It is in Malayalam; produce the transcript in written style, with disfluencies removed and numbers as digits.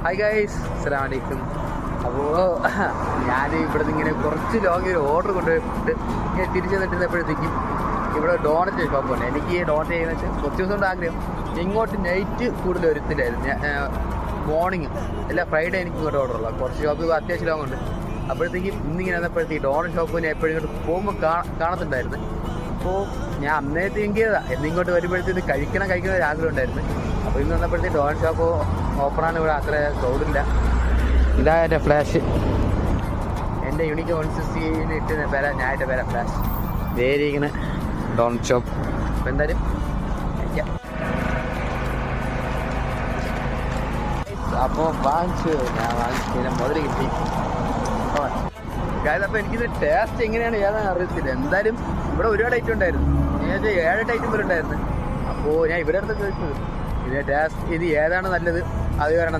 ഹായ് ഗൈസ്, അസ്സലാമു അലൈക്കും. അപ്പോൾ ഞാൻ ഇവിടെ നിന്ന് ഇങ്ങനെ കുറച്ച് ലോങ് ഒരു ഓർഡർ കൊണ്ടുപോയിട്ട് ഇങ്ങനെ തിരിച്ചു തന്നിട്ടുന്നപ്പോഴത്തേക്കും ഇവിടെ ഡോണറ്റ് ഷോപ്പുണ്ട്. എനിക്ക് ഡോണറ്റ് ചെയ്യുന്ന വെച്ചാൽ കുറച്ച് ദിവസം കൊണ്ട് ആഗ്രഹം. ഇങ്ങോട്ട് നൈറ്റ് കൂടുതൽ ഒരുത്തില്ലായിരുന്നു, മോർണിംഗ് എല്ലാ ഫ്രൈഡേ എനിക്ക് ഇങ്ങോട്ട് ഓർഡറുള്ള കുറച്ച് ഷോപ്പ് അത്യാവശ്യം ലോങ് ഉണ്ട്. അപ്പോഴത്തേക്കും ഇന്നിങ്ങനെ വന്നപ്പോഴത്തേക്ക് ഡോണറ്റ് ഷോപ്പിന് എപ്പോഴും ഇങ്ങോട്ട് പോകുമ്പോൾ കാണത്തുണ്ടായിരുന്നു. അപ്പോൾ ഞാൻ അന്നേരത്തെ എങ്കിയതാണ് എന്നിങ്ങോട്ട് വരുമ്പോഴത്തേക്ക് കഴിക്കണം ഒരു ആഗ്രഹം ഉണ്ടായിരുന്നു. അപ്പോൾ ഇന്ന് വന്നപ്പോഴത്തേക്ക് ഡോണറ്റ് ഷോപ്പ് ഓപ്പണാണ്. ഇവിടെ അത്ര ക്രൗഡില്ല. ഇതാ എൻ്റെ ഫ്ലാഷ്, എൻ്റെ യൂണിക്ക് 160 ഇട്ടുന്ന പേര ഞാൻ്റെ പേര ഫ്ലാഷ് വേരിയിരിക്കുന്ന ഡോണറ്റ് ഷോപ്പ്. അപ്പോൾ എന്തായാലും അപ്പോൾ ഞാൻ വാങ്ങിച്ചു മുതൽ കിട്ടി. അപ്പോൾ എനിക്കിത് ടേസ്റ്റ് എങ്ങനെയാണ് ഏതാണ് അറിയത്തില്ല. എന്തായാലും ഇവിടെ ഒരുപാട് ഐറ്റം ഉണ്ടായിരുന്നു. ഞാൻ 7-8 ഐറ്റം വരെ ഉണ്ടായിരുന്നു. അപ്പോൾ ഞാൻ ഇവരുടെ അടുത്ത് ചോദിച്ചത് ഇത് ടേസ്റ്റ് ഇത് ഏതാണ് നല്ലത്, അത് കാരണം